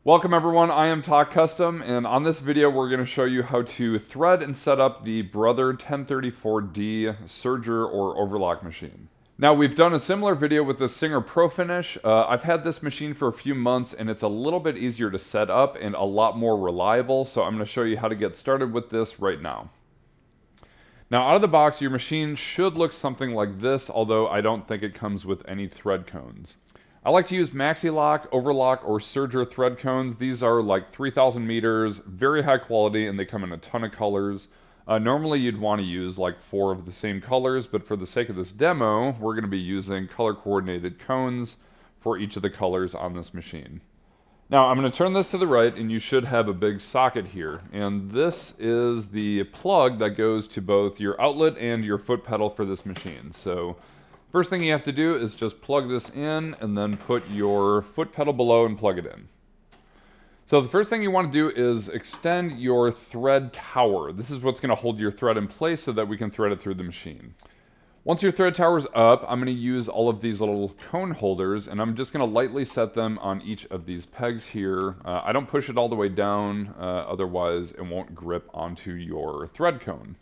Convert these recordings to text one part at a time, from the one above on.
Welcome everyone, I am Tock Custom, and on this video we're going to show you how to thread and set up the Brother 1034D Serger or overlock machine. Now we've done a similar video with the Singer Pro Finish. I've had this machine for a few months and it's a little bit easier to set up and a lot more reliable, so I'm going to show you how to get started with this right now. Now out of the box your machine should look something like this, although I don't think it comes with any thread cones. I like to use Maxi-Lock, Overlock, or Serger thread cones. These are like 3,000 meters, very high quality, and they come in a ton of colors. Normally you'd want to use like 4 of the same colors, but for the sake of this demo, we're going to be using color-coordinated cones for each of the colors on this machine. Now I'm going to turn this to the right, and you should have a big socket here. And this is the plug that goes to both your outlet and your foot pedal for this machine. So first thing you have to do is just plug this in and then put your foot pedal below and plug it in. So the first thing you want to do is extend your thread tower. This is what's going to hold your thread in place so that we can thread it through the machine. Once your thread tower is up, I'm going to use all of these little cone holders and I'm just going to lightly set them on each of these pegs here. I don't push it all the way down, otherwise it won't grip onto your thread cone.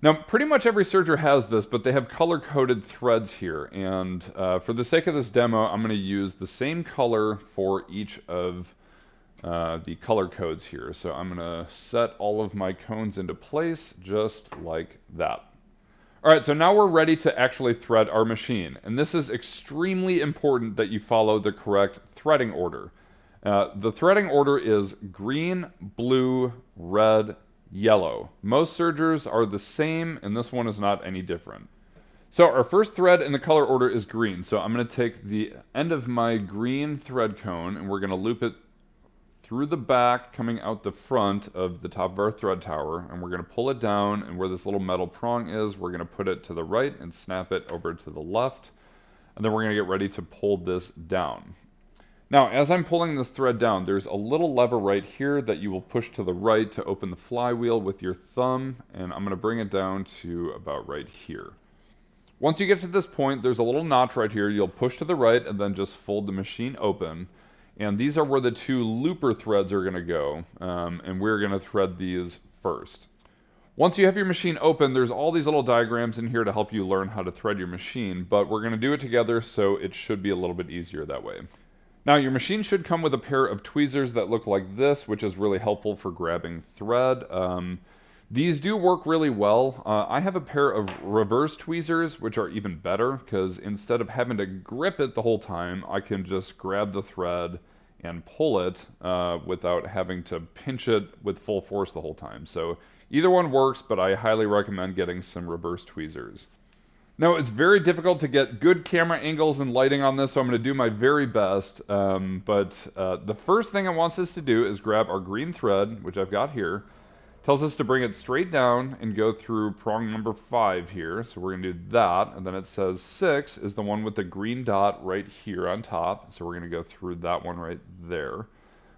Now, pretty much every Serger has this, but they have color-coded threads here, and for the sake of this demo, I'm going to use the same color for each of the color codes here. So I'm going to set all of my cones into place, just like that. Alright, so now we're ready to actually thread our machine, and this is extremely important that you follow the correct threading order. The threading order is green, blue, red, yellow. Most Sergers are the same, and this one is not any different. So our first thread in the color order is green, so I'm going to take the end of my green thread cone and we're going to loop it through the back, coming out the front of the top of our thread tower, and we're going to pull it down, and where this little metal prong is, we're going to put it to the right and snap it over to the left, and then we're going to get ready to pull this down. Now, as I'm pulling this thread down, there's a little lever right here that you will push to the right to open the flywheel with your thumb, and I'm going to bring it down to about right here. Once you get to this point, there's a little notch right here. You'll push to the right and then just fold the machine open, and these are where the 2 looper threads are going to go, and we're going to thread these first. Once you have your machine open, there's all these little diagrams in here to help you learn how to thread your machine, but we're going to do it together, so it should be a little bit easier that way. Now your machine should come with a pair of tweezers that look like this, which is really helpful for grabbing thread. These do work really well. I have a pair of reverse tweezers, which are even better, because instead of having to grip it the whole time, I can just grab the thread and pull it without having to pinch it with full force the whole time. So either one works, but I highly recommend getting some reverse tweezers. Now, it's very difficult to get good camera angles and lighting on this, so I'm going to do my very best. But the first thing it wants us to do is grab our green thread, which I've got here. It tells us to bring it straight down and go through prong number 5 here. So we're going to do that, and then it says 6 is the one with the green dot right here on top. So we're going to go through that one right there.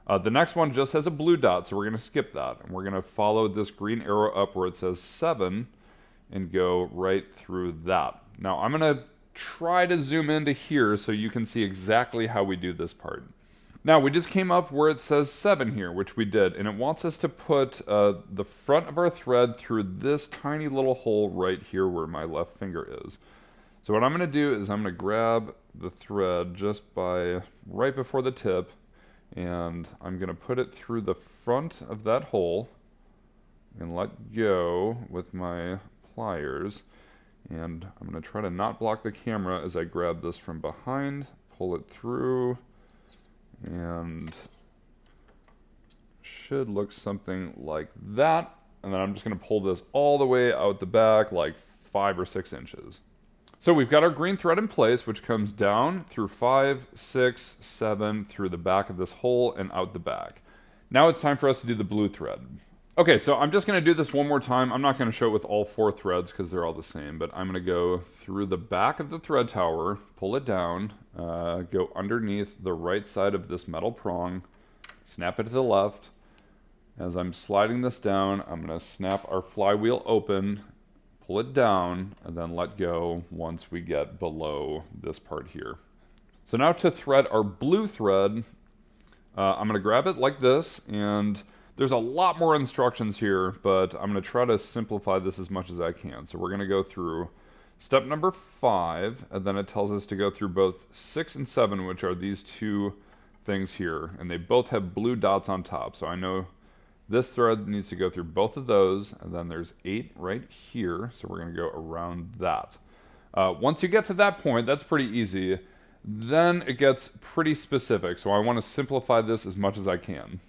The next one just has a blue dot, so we're going to skip that. And we're going to follow this green arrow up where it says 7. And go right through that. Now I'm going to try to zoom into here so you can see exactly how we do this part. Now we just came up where it says 7 here, which we did, and it wants us to put the front of our thread through this tiny little hole right here where my left finger is. So what I'm going to do is I'm going to grab the thread just by right before the tip, and I'm going to put it through the front of that hole and let go with my pliers, and I'm going to try to not block the camera as I grab this from behind, pull it through, and should look something like that, and then I'm just going to pull this all the way out the back like 5 or 6 inches. So we've got our green thread in place, which comes down through 5, 6, 7 through the back of this hole and out the back. Now it's time for us to do the blue thread. Okay, so I'm just going to do this one more time. I'm not going to show it with all 4 threads because they're all the same, but I'm going to go through the back of the thread tower, pull it down, go underneath the right side of this metal prong, snap it to the left. As I'm sliding this down, I'm going to snap our flywheel open, pull it down, and then let go once we get below this part here. So now to thread our blue thread, I'm going to grab it like this, and there's a lot more instructions here, but I'm going to try to simplify this as much as I can. So we're going to go through step number 5, and then it tells us to go through both 6 and 7, which are these two things here, and they both have blue dots on top. So I know this thread needs to go through both of those, and then there's 8 right here, so we're going to go around that. Once you get to that point, that's pretty easy. Then it gets pretty specific, so I want to simplify this as much as I can.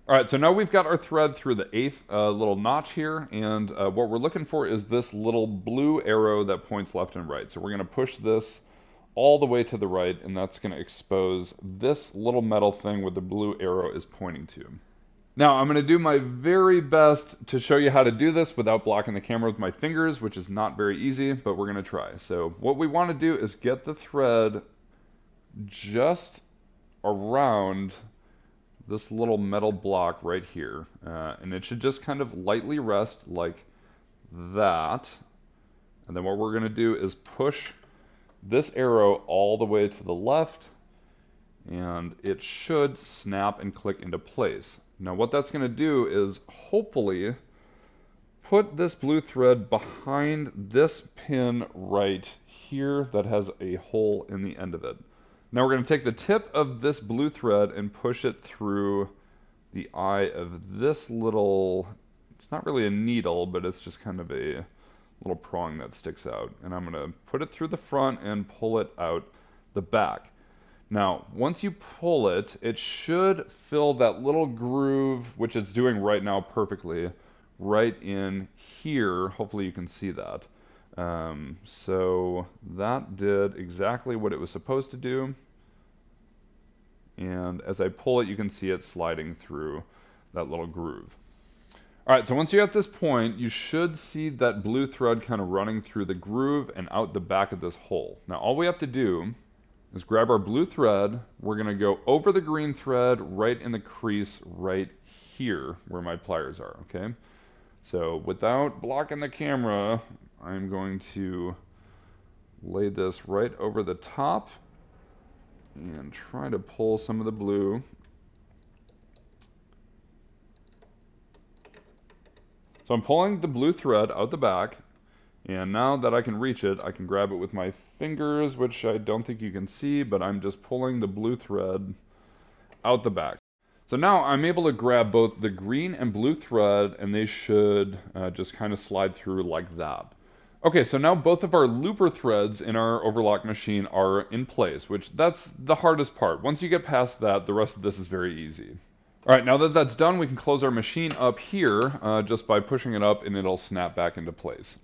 Alright, so now we've got our thread through the 8th little notch here, and what we're looking for is this little blue arrow that points left and right. So we're going to push this all the way to the right, and that's going to expose this little metal thing where the blue arrow is pointing to. Now, I'm going to do my very best to show you how to do this without blocking the camera with my fingers, which is not very easy, but we're going to try. So what we want to do is get the thread just around this little metal block right here. And it should just kind of lightly rest like that. And then what we're going to do is push this arrow all the way to the left, and it should snap and click into place. Now what that's going to do is hopefully put this blue thread behind this pin right here that has a hole in the end of it. Now we're going to take the tip of this blue thread and push it through the eye of this little, it's not really a needle, but it's just kind of a little prong that sticks out. And I'm going to put it through the front and pull it out the back. Now, once you pull it, it should fill that little groove, which it's doing right now perfectly, right in here. Hopefully you can see that. So that did exactly what it was supposed to do. And as I pull it, you can see it sliding through that little groove. All right, so once you're at this point, you should see that blue thread kind of running through the groove and out the back of this hole. Now, all we have to do is grab our blue thread. We're going to go over the green thread right in the crease right here where my pliers are, okay? So without blocking the camera, I'm going to lay this right over the top and try to pull some of the blue. So I'm pulling the blue thread out the back, and now that I can reach it, I can grab it with my fingers, which I don't think you can see, but I'm just pulling the blue thread out the back. So now I'm able to grab both the green and blue thread, and they should just kind of slide through like that. Okay, so now both of our looper threads in our overlock machine are in place, which that's the hardest part. Once you get past that, the rest of this is very easy. All right, now that that's done, we can close our machine up here just by pushing it up, and it'll snap back into place.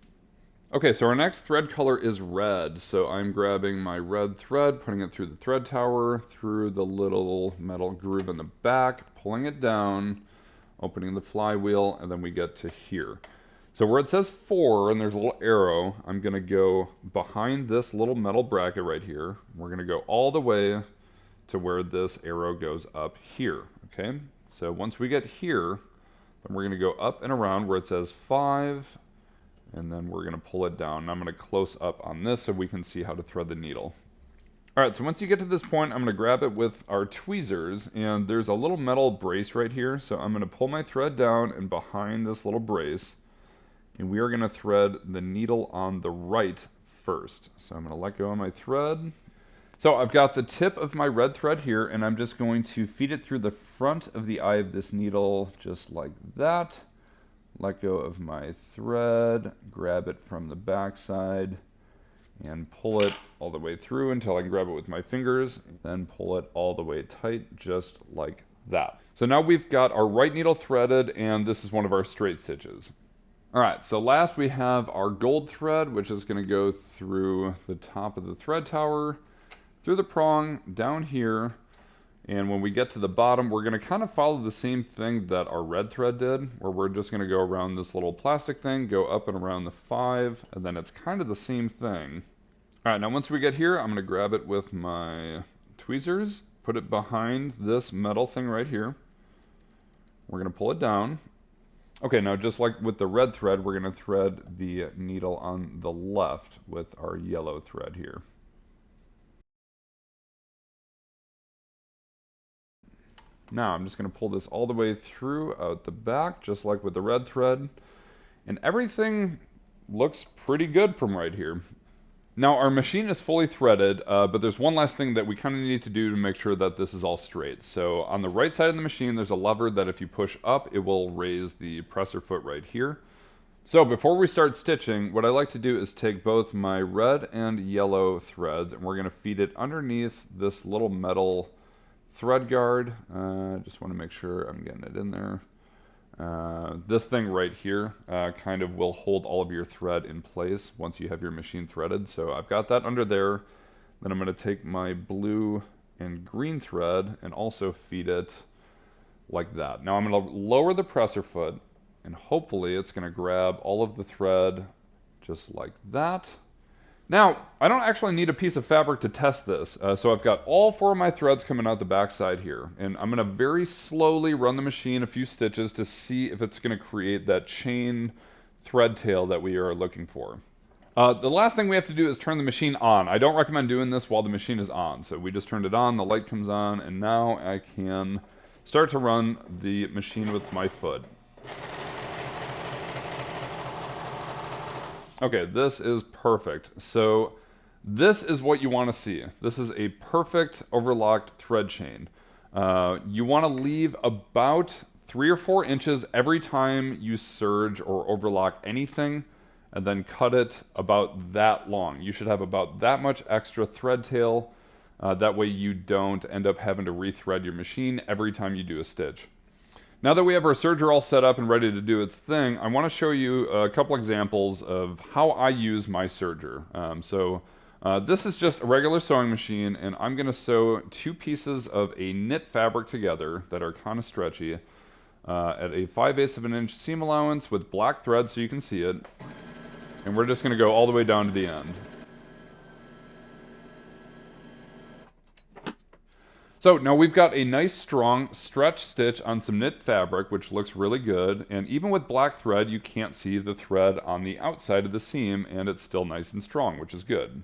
Okay, so our next thread color is red. So I'm grabbing my red thread, putting it through the thread tower, through the little metal groove in the back, pulling it down, opening the flywheel, and then we get to here. So where it says 4 and there's a little arrow, I'm going to go behind this little metal bracket right here. We're going to go all the way to where this arrow goes up here. Okay, so once we get here, then we're going to go up and around where it says 5, and then we're going to pull it down. And I'm going to close up on this so we can see how to thread the needle. All right, so once you get to this point, I'm going to grab it with our tweezers, and there's a little metal brace right here. So I'm going to pull my thread down and behind this little brace, and we are going to thread the needle on the right first. So I'm going to let go of my thread. So I've got the tip of my red thread here, and I'm just going to feed it through the front of the eye of this needle, just like that. Let go of my thread, grab it from the back side, and pull it all the way through until I can grab it with my fingers, then pull it all the way tight, just like that. So now we've got our right needle threaded, and this is one of our straight stitches. All right, so last we have our gold thread, which is going to go through the top of the thread tower, through the prong, down here, and when we get to the bottom, we're going to kind of follow the same thing that our red thread did, where we're just going to go around this little plastic thing, go up and around the 5, and then it's kind of the same thing. All right, now once we get here, I'm going to grab it with my tweezers, put it behind this metal thing right here. We're going to pull it down. Okay, now just like with the red thread, we're going to thread the needle on the left with our yellow thread here. Now I'm just going to pull this all the way through out the back, just like with the red thread. And everything looks pretty good from right here. Now our machine is fully threaded, but there's one last thing that we kind of need to do to make sure that this is all straight. So on the right side of the machine, there's a lever that if you push up, it will raise the presser foot right here. So before we start stitching, what I like to do is take both my red and yellow threads, and we're going to feed it underneath this little metal thread guard. Just want to make sure I'm getting it in there. This thing right here kind of will hold all of your thread in place once you have your machine threaded. So I've got that under there. Then I'm going to take my blue and green thread and also feed it like that. Now I'm going to lower the presser foot, and hopefully it's going to grab all of the thread just like that. Now, I don't actually need a piece of fabric to test this, so I've got all 4 of my threads coming out the back side here, and I'm going to very slowly run the machine a few stitches to see if it's going to create that chain thread tail that we are looking for. The last thing we have to do is turn the machine on. I don't recommend doing this while the machine is on, so we just turned it on, the light comes on, and now I can start to run the machine with my foot. Okay, this is perfect. So this is what you want to see. This is a perfect overlocked thread chain. You want to leave about 3 or 4 inches every time you serge or overlock anything, and then cut it about that long. You should have about that much extra thread tail. That way you don't end up having to rethread your machine every time you do a stitch. Now that we have our serger all set up and ready to do its thing, I want to show you a couple examples of how I use my serger. This is just a regular sewing machine, and I'm going to sew 2 pieces of a knit fabric together that are kind of stretchy at a 5/8 of an inch seam allowance with black thread so you can see it. And we're just going to go all the way down to the end. So now we've got a nice strong stretch stitch on some knit fabric, which looks really good. And even with black thread, you can't see the thread on the outside of the seam, and it's still nice and strong, which is good.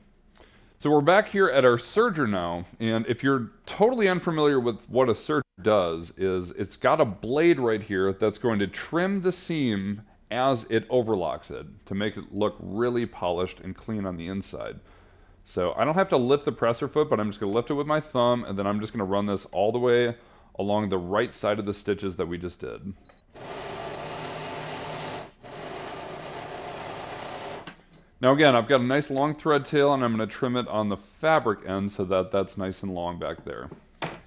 So we're back here at our serger now, and if you're totally unfamiliar with what a serger does, is it's got a blade right here that's going to trim the seam as it overlocks it to make it look really polished and clean on the inside. So I don't have to lift the presser foot, but I'm just going to lift it with my thumb, and then I'm just going to run this all the way along the right side of the stitches that we just did. Now again, I've got a nice long thread tail, and I'm going to trim it on the fabric end so that that's nice and long back there.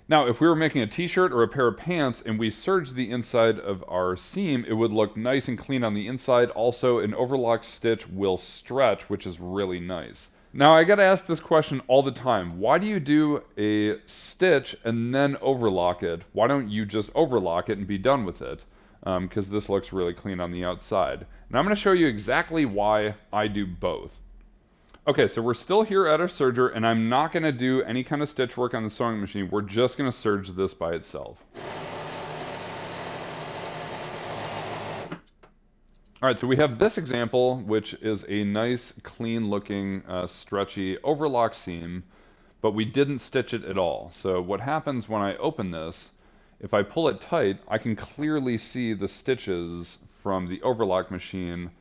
Now, if we were making a t-shirt or a pair of pants and we serged the inside of our seam, it would look nice and clean on the inside. Also, an overlock stitch will stretch, which is really nice. Now, I gotta ask this question all the time. Why do you do a stitch and then overlock it? Why don't you just overlock it and be done with it? Because this looks really clean on the outside. And I'm gonna show you exactly why I do both. Okay, so we're still here at our serger, and I'm not gonna do any kind of stitch work on the sewing machine. We're just gonna serge this by itself. All right, so we have this example, which is a nice, clean-looking, stretchy overlock seam, but we didn't stitch it at all. So what happens when I open this, if I pull it tight, I can clearly see the stitches from the overlock machine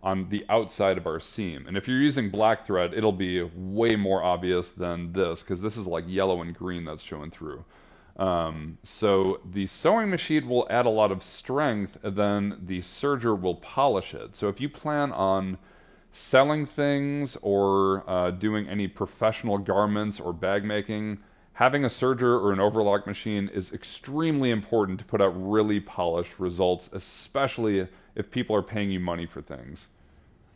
on the outside of our seam. And if you're using black thread, it'll be way more obvious than this, because this is like yellow and green that's showing through. So the sewing machine will add a lot of strength, and then the serger will polish it. So if you plan on selling things or doing any professional garments or bag making, having a serger or an overlock machine is extremely important to put out really polished results, especially if people are paying you money for things.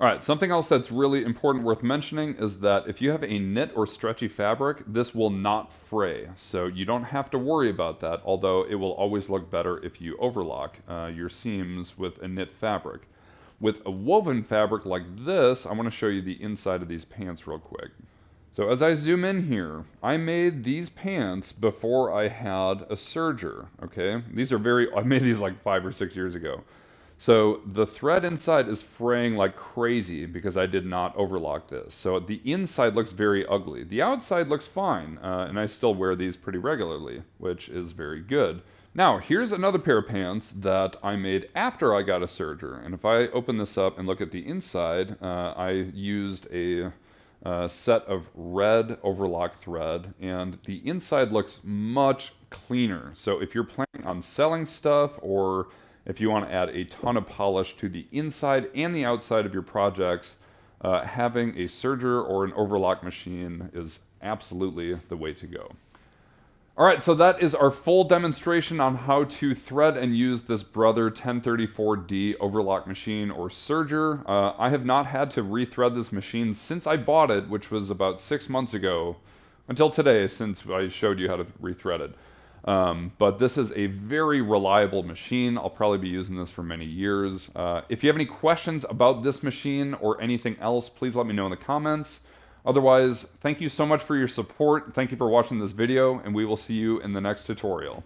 All right, something else that's really important worth mentioning is that if you have a knit or stretchy fabric, this will not fray. So you don't have to worry about that, although it will always look better if you overlock your seams with a knit fabric. With a woven fabric like this, I want to show you the inside of these pants real quick. So as I zoom in here, I made these pants before I had a serger, okay? I made these like 5 or 6 years ago. So the thread inside is fraying like crazy because I did not overlock this. So the inside looks very ugly. The outside looks fine, and I still wear these pretty regularly, which is very good. Now, here's another pair of pants that I made after I got a serger. And if I open this up and look at the inside, I used a set of red overlock thread, and the inside looks much cleaner. So if you're planning on selling stuff, or if you want to add a ton of polish to the inside and the outside of your projects, having a serger or an overlock machine is absolutely the way to go. Alright, so that is our full demonstration on how to thread and use this Brother 1034D overlock machine or serger. I have not had to rethread this machine since I bought it, which was about 6 months ago, until today, since I showed you how to rethread it. But this is a very reliable machine. I'll probably be using this for many years. If you have any questions about this machine or anything else, please let me know in the comments. Otherwise, thank you so much for your support. Thank you for watching this video, and we will see you in the next tutorial.